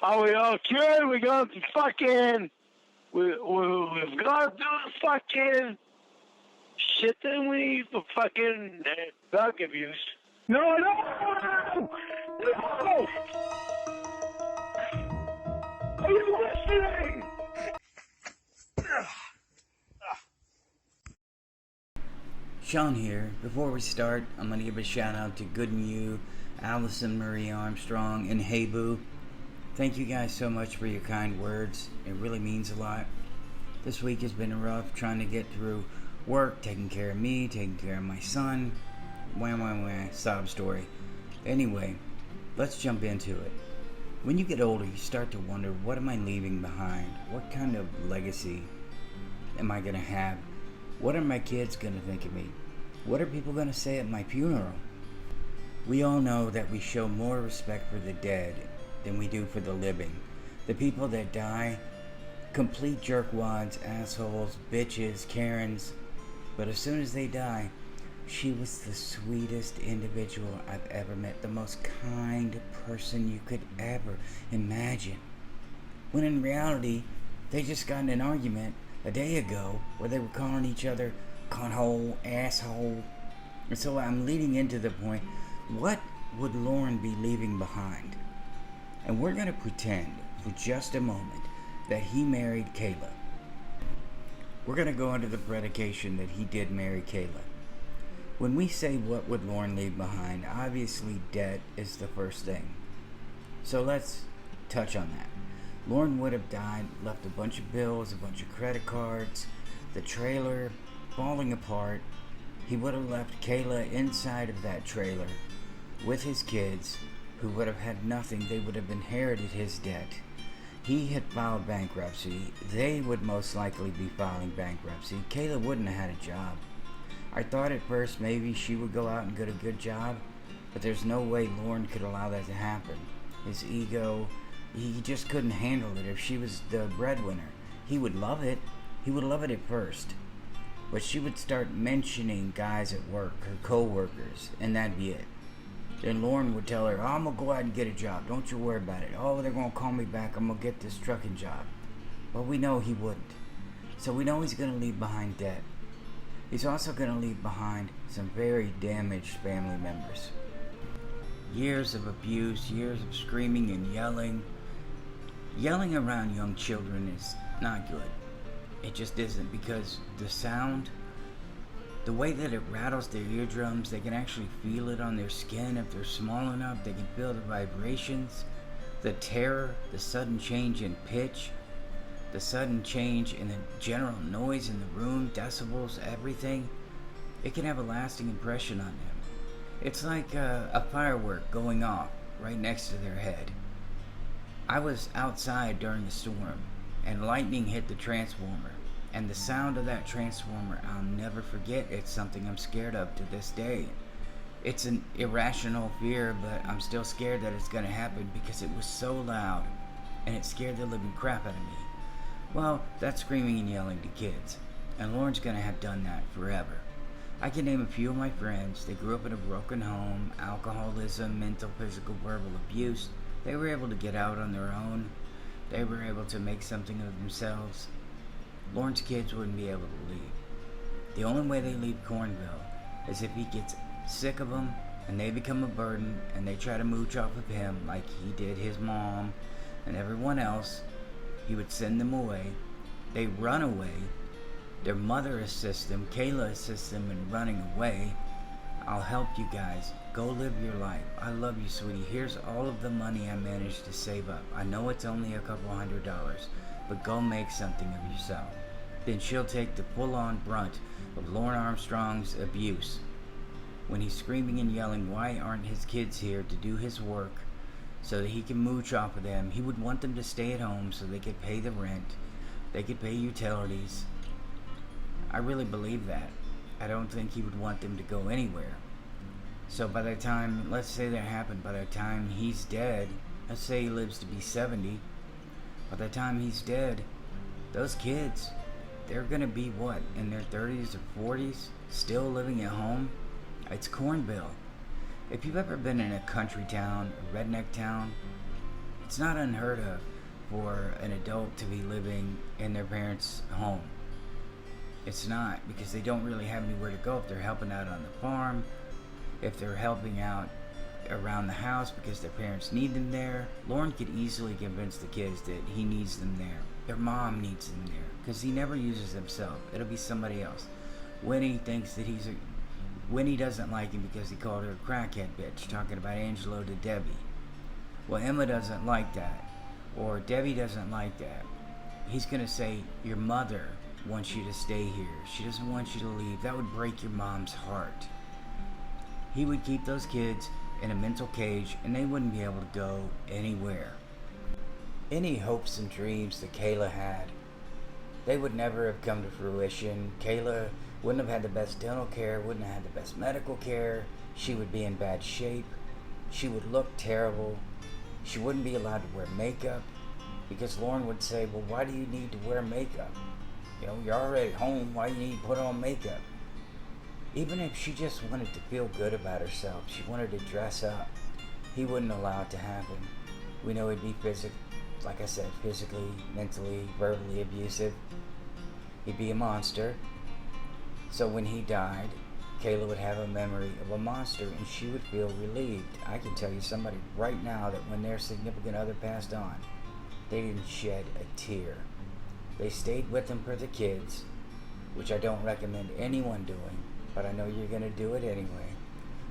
Are we okay? We got to fucking, we've got to do the fucking shit that we for fucking drug abuse. No! Are you listening? Sean here. Before we start, I'm going to give a shout out to Good and You, Allison Marie Armstrong, and Hey Boo. Thank you guys so much for your kind words. It really means a lot. This week has been rough trying to get through work, taking care of me, taking care of my son. Wah, sob story. Anyway, let's jump into it. When you get older, you start to wonder, what am I leaving behind? What kind of legacy am I going to have? What are my kids going to think of me? What are people going to say at my funeral? We all know that we show more respect for the dead than we do for the living. The people that die, complete jerkwads, assholes, bitches, Karens. But as soon as they die, she was the sweetest individual I've ever met. The most kind person you could ever imagine. When in reality, they just got in an argument a day ago where they were calling each other cunthole, asshole. And so I'm leading into the point, what would Lorne be leaving behind? And we're going to pretend for just a moment that he married Kayla. We're going to go under the predication that he did marry Kayla. When we say what would Lorne leave behind, obviously debt is the first thing. So let's touch on that. Lorne would have died, left a bunch of bills, a bunch of credit cards, the trailer falling apart. He would have left Kayla inside of that trailer with his kids, who would have had nothing. They would have inherited his debt. He had filed bankruptcy. They would most likely be filing bankruptcy. Kayla wouldn't have had a job. I thought at first maybe she would go out and get a good job, but there's no way Lorne could allow that to happen. His ego, he just couldn't handle it. If she was the breadwinner, he would love it. He would love it at first. But she would start mentioning guys at work, her co-workers, and that'd be it. Then Lorne would tell her, oh, I'm going to go out and get a job. Don't you worry about it. Oh, they're going to call me back. I'm going to get this trucking job. But we know he wouldn't. So we know he's going to leave behind debt. He's also going to leave behind some very damaged family members. Years of abuse, years of screaming and yelling. Yelling around young children is not good. It just isn't, because the sound, the way that it rattles their eardrums, they can actually feel it on their skin. If they're small enough, they can feel the vibrations, the terror, the sudden change in pitch, the sudden change in the general noise in the room, decibels, everything. It can have a lasting impression on them. It's like a firework going off right next to their head. I was outside during the storm, and lightning hit the transformer. And the sound of that transformer, I'll never forget. It's something I'm scared of to this day. It's an irrational fear, but I'm still scared that it's going to happen because it was so loud, and it scared the living crap out of me. Well, that's screaming and yelling to kids, and Lorne's going to have done that forever. I can name a few of my friends. They grew up in a broken home, alcoholism, mental, physical, verbal abuse. They were able to get out on their own. They were able to make something of themselves. Lorne's kids wouldn't be able to leave. The only way they leave Cornville is if he gets sick of them and they become a burden and they try to mooch off of him like he did his mom and everyone else. He would send them away. They run away. Their mother assists them. Kayla assists them in running away. I'll help you guys. Go live your life. I love you, sweetie. Here's all of the money I managed to save up. I know it's only a couple $100, but go make something of yourself. Then she'll take the full-on brunt of Lorne Armstrong's abuse. When he's screaming and yelling, why aren't his kids here to do his work so that he can mooch off of them? He would want them to stay at home so they could pay the rent, they could pay utilities. I really believe that. I don't think he would want them to go anywhere. So by the time, let's say that happened, by the time he's dead, let's say he lives to be 70, by the time he's dead, those kids, they're going to be what, in their 30s or 40s, still living at home? It's Cornville. If you've ever been in a country town, a redneck town, It's not unheard of for an adult to be living in their parents' home. It's not, because they don't really have anywhere to go if they're helping out on the farm, if they're helping out around the house because their parents need them there. Lorne could easily convince the kids that he needs them there. Their mom needs them there, because he never uses himself. It'll be somebody else. Winnie thinks that Winnie doesn't like him because he called her a crackhead bitch, talking about Angelo to Debbie. Well, Emma doesn't like that, or Debbie doesn't like that. He's gonna say, your mother wants you to stay here. She doesn't want you to leave. That would break your mom's heart. He would keep those kids in a mental cage, and they wouldn't be able to go anywhere. Any hopes and dreams that Kayla had, they would never have come to fruition. Kayla wouldn't have had the best dental care, wouldn't have had the best medical care. She would be in bad shape. She would look terrible. She wouldn't be allowed to wear makeup, because Lorne would say, well, why do you need to wear makeup? You know, you're already home. Why do you need to put on makeup? Even if she just wanted to feel good about herself, she wanted to dress up, he wouldn't allow it to happen. We know he'd be like I said, physically, mentally, verbally abusive. He'd be a monster. So when he died, Kayla would have a memory of a monster, and she would feel relieved. I can tell you somebody right now that when their significant other passed on, they didn't shed a tear. They stayed with them for the kids, which I don't recommend anyone doing, but I know you're going to do it anyway.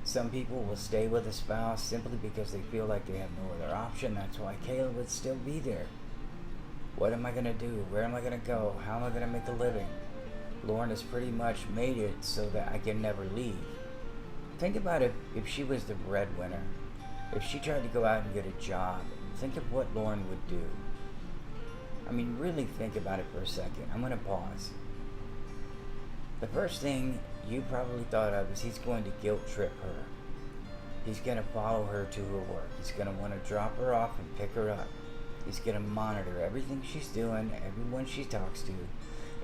Some people will stay with a spouse simply because they feel like they have no other option. That's why Kayla would still be there. What am I going to do? Where am I going to go? How am I going to make a living? Lorne has pretty much made it so that I can never leave. Think about it if she was the breadwinner. If she tried to go out and get a job, think of what Lorne would do. I mean, really think about it for a second. I'm going to pause. The first thing you probably thought of is he's going to guilt trip her. He's going to follow her to her work. He's going to want to drop her off and pick her up. He's going to monitor everything she's doing, everyone she talks to.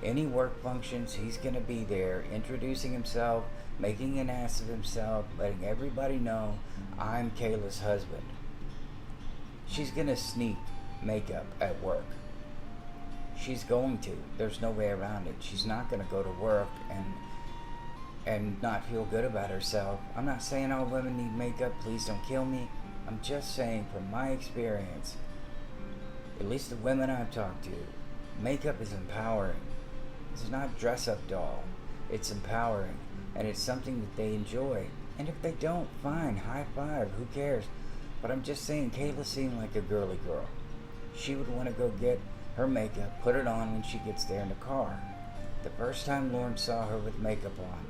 Any work functions, he's going to be there, introducing himself, making an ass of himself, letting everybody know, I'm Kayla's husband. She's going to sneak makeup at work. She's going to. There's no way around it. She's not going to go to work and not feel good about herself. I'm not saying all women need makeup. Please don't kill me. I'm just saying from my experience, at least the women I've talked to, makeup is empowering. It's not dress-up doll. It's empowering. And it's something that they enjoy. And if they don't, fine. High five. Who cares? But I'm just saying, Kayla seemed like a girly girl. She would want to go get her makeup, put it on when she gets there in the car. The first time Lorne saw her with makeup on,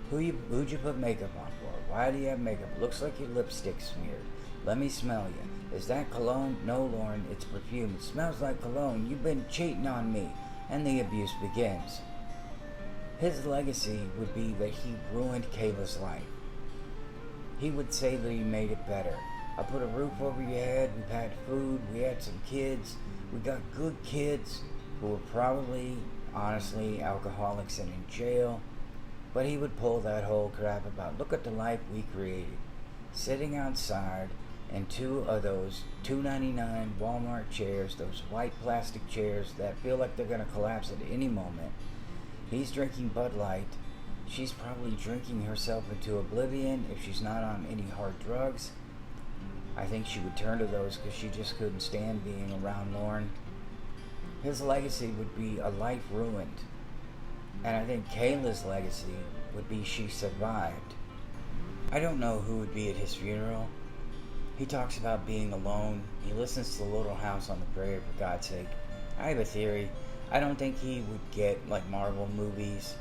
who'd you put makeup on for? Why do you have makeup? Looks like your lipstick's smeared. Let me smell you. Is that cologne? No, Lorne, it's perfume. It smells like cologne. You've been cheating on me. And the abuse begins. His legacy would be that he ruined Kayla's life. He would say that he made it better. I put a roof over your head. We've had food. We had some kids. We got good kids who were probably, honestly, alcoholics and in jail. But he would pull that whole crap about, look at the life we created. Sitting outside in two of those $2.99 Walmart chairs, those white plastic chairs that feel like they're going to collapse at any moment. He's drinking Bud Light. She's probably drinking herself into oblivion if she's not on any hard drugs. I think she would turn to those because she just couldn't stand being around Lorne. His legacy would be a life ruined. And I think Kayla's legacy would be she survived. I don't know who would be at his funeral. He talks about being alone. He listens to Little House on the Prairie, for God's sake. I have a theory. I don't think he would get like Marvel movies.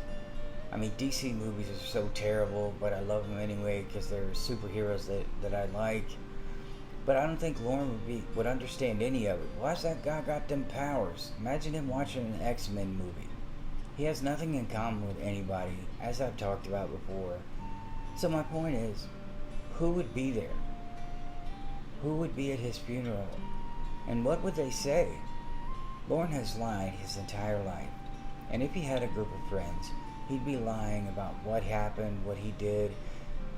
I mean, DC movies are so terrible, but I love them anyway because they're superheroes that I like. But I don't think Lorne would understand any of it. Why's that guy got them powers? Imagine him watching an X-Men movie. He has nothing in common with anybody, as I've talked about before. So my point is, who would be there? Who would be at his funeral? And what would they say? Lorne has lied his entire life. And if he had a group of friends, he'd be lying about what happened, what he did.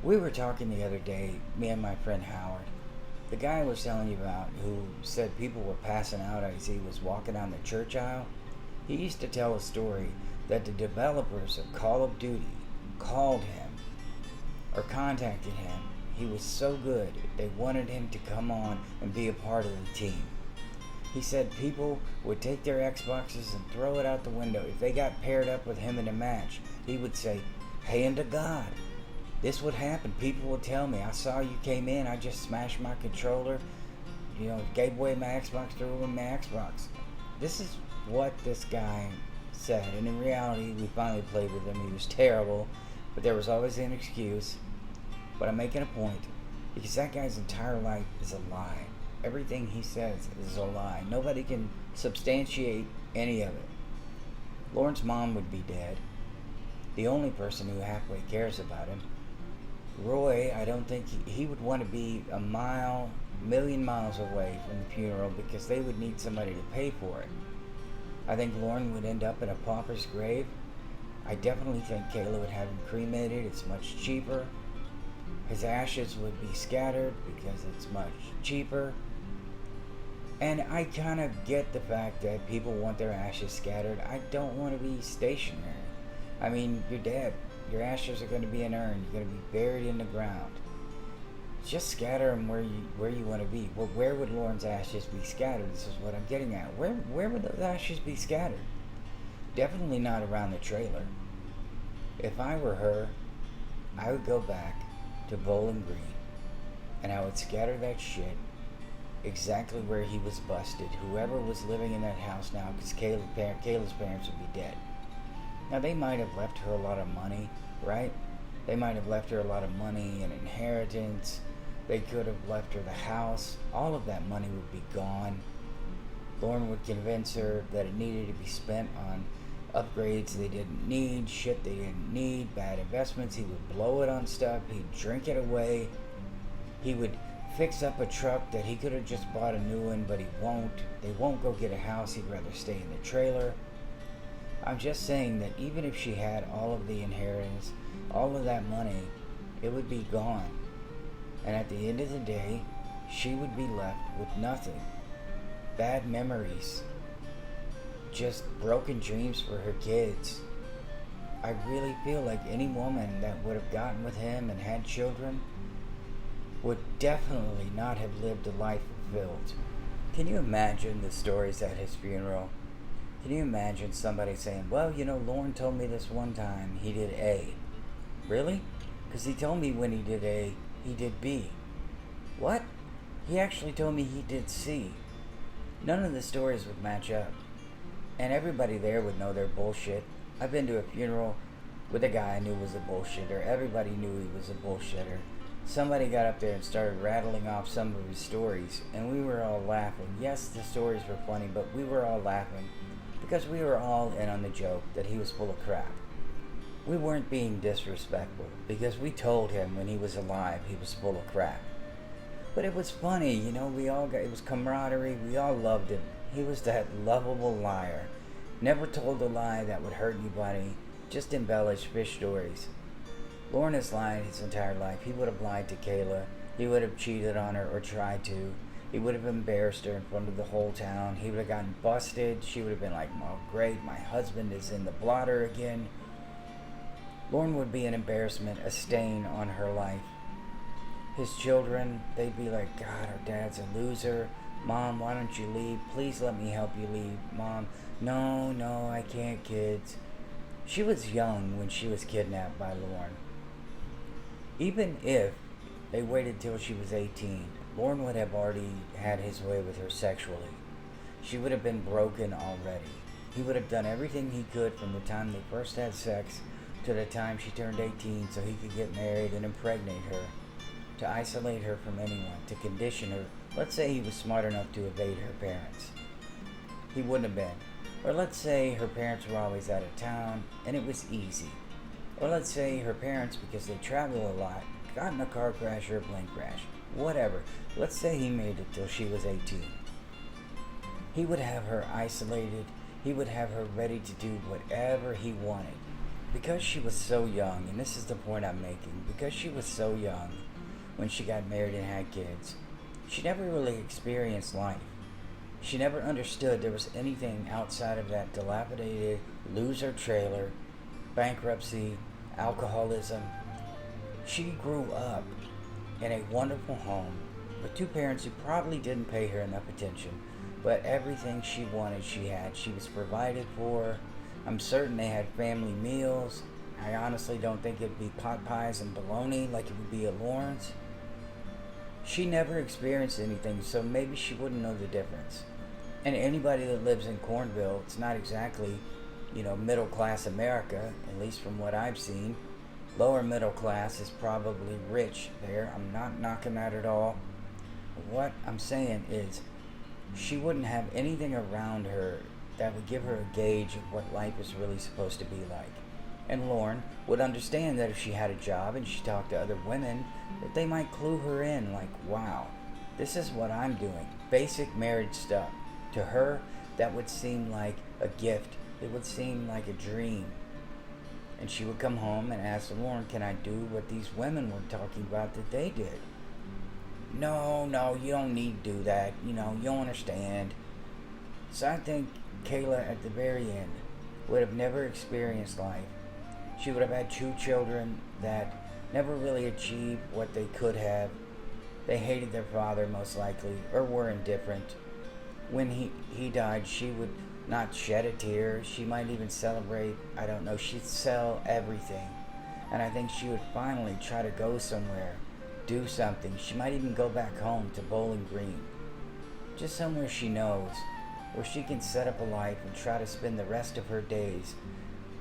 We were talking the other day, me and my friend Howard, The guy I was telling you about, who said people were passing out as he was walking down the church aisle, he used to tell a story that the developers of Call of Duty called him or contacted him. He was so good, they wanted him to come on and be a part of the team. He said people would take their Xboxes and throw it out the window. If they got paired up with him in a match, he would say, "Hand to God." This would happen. People would tell me, "I saw you came in, I just smashed my controller, gave away my Xbox, threw away my Xbox." This is what this guy said, and in reality, we finally played with him. He was terrible, but there was always an excuse. But I'm making a point, because that guy's entire life is a lie. Everything he says is a lie. Nobody can substantiate any of it. Lorne's mom would be dead. The only person who halfway cares about him. Roy, I don't think he would want to be a million miles away from the funeral, because they would need somebody to pay for it. I think Lorne would end up in a pauper's grave. I definitely think Kayla would have him cremated. It's much cheaper. His ashes would be scattered because it's much cheaper. And I kind of get the fact that people want their ashes scattered. I don't want to be stationary. I mean, you're dead. Your ashes are going to be in an urn. You're going to be buried in the ground. Just scatter them where you want to be. Well, where would Lorne's ashes be scattered? This is what I'm getting at. Where would those ashes be scattered? Definitely not around the trailer. If I were her, I would go back to Bowling Green, and I would scatter that shit exactly where he was busted. Whoever was living in that house now, because Kayla's parents would be dead. Now, they might have left her a lot of money, right? They might have left her a lot of money and inheritance. They could have left her the house. All of that money would be gone. Lorne would convince her that it needed to be spent on upgrades they didn't need, shit they didn't need, bad investments. He would blow it on stuff. He'd drink it away. He would fix up a truck that he could have just bought a new one, but he won't. They won't go get a house. He'd rather stay in the trailer. I'm just saying that even if she had all of the inheritance, all of that money, it would be gone. And at the end of the day, she would be left with nothing. Bad memories. Just broken dreams for her kids. I really feel like any woman that would have gotten with him and had children would definitely not have lived a life fulfilled. Can you imagine the stories at his funeral? Can you imagine somebody saying, "Well, Lorne told me this one time he did A." Really? Because he told me when he did A, he did B. What? He actually told me he did C. None of the stories would match up. And everybody there would know they're bullshit. I've been to a funeral with a guy I knew was a bullshitter. Everybody knew he was a bullshitter. Somebody got up there and started rattling off some of his stories, and we were all laughing. Yes, the stories were funny, but we were all laughing because we were all in on the joke that he was full of crap. We weren't being disrespectful because we told him when he was alive he was full of crap. But it was funny, it was camaraderie. We all loved him. He was that lovable liar. Never told a lie that would hurt anybody, just embellished fish stories. Lorne has lied his entire life. He would have lied to Kayla. He would have cheated on her or tried to. He would have embarrassed her in front of the whole town. He would have gotten busted. She would have been like, "Oh, great, my husband is in the blotter again." Lorne would be an embarrassment, a stain on her life. His children, they'd be like, "God, our dad's a loser. Mom, why don't you leave? Please let me help you leave. Mom, no, I can't, kids." She was young when she was kidnapped by Lorne. Even if they waited till she was 18, Lorne would have already had his way with her sexually. She would have been broken already. He would have done everything he could from the time they first had sex to the time she turned 18 so he could get married and impregnate her, to isolate her from anyone, to condition her. Let's say he was smart enough to evade her parents. He wouldn't have been. Or let's say her parents were always out of town and it was easy. Or let's say her parents, because they travel a lot, got in a car crash or a plane crash. Whatever. Let's say he made it till she was 18. He would have her isolated. He would have her ready to do whatever he wanted. Because she was so young, and this is the point I'm making, because she was so young when she got married and had kids, She never really experienced life. She never understood there was anything outside of that dilapidated loser trailer, bankruptcy, alcoholism. She grew up in a wonderful home with two parents who probably didn't pay her enough attention, but everything she wanted she had. She was provided for. I'm certain they had family meals. I honestly don't think it'd be pot pies and bologna like it would be at Lawrence. She never experienced anything, so maybe she wouldn't know the difference. And anybody that lives in Cornville, it's not exactly, middle class America, at least from what I've seen. Lower middle class is probably rich there. I'm not knocking that at all. What I'm saying is, she wouldn't have anything around her that would give her a gauge of what life is really supposed to be like. And Lorne would understand that if she had a job and she talked to other women, that they might clue her in like, wow, this is what I'm doing. Basic marriage stuff. To her, that would seem like a gift. It would seem like a dream. And she would come home and ask Lorne, can I do what these women were talking about that they did? No, you don't need to do that. You don't understand. So I think Kayla at the very end would have never experienced life. She would have had two children that never really achieved what they could have. They hated their father most likely, or were indifferent. When he died, she would not shed a tear. She might even celebrate. I don't know. She'd sell everything. And I think she would finally try to go somewhere, do something. She might even go back home to Bowling Green. Just somewhere she knows, where she can set up a life and try to spend the rest of her days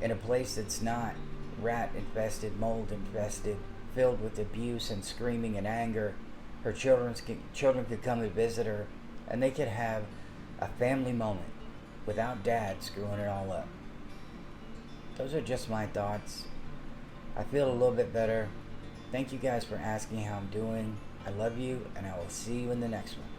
in a place that's not rat infested, mold infested, filled with abuse and screaming and anger. Her children could come and visit her, and they could have a family moment without dad screwing it all up. Those are just my thoughts. I feel a little bit better. Thank you guys for asking how I'm doing. I love you, and I will see you in the next one.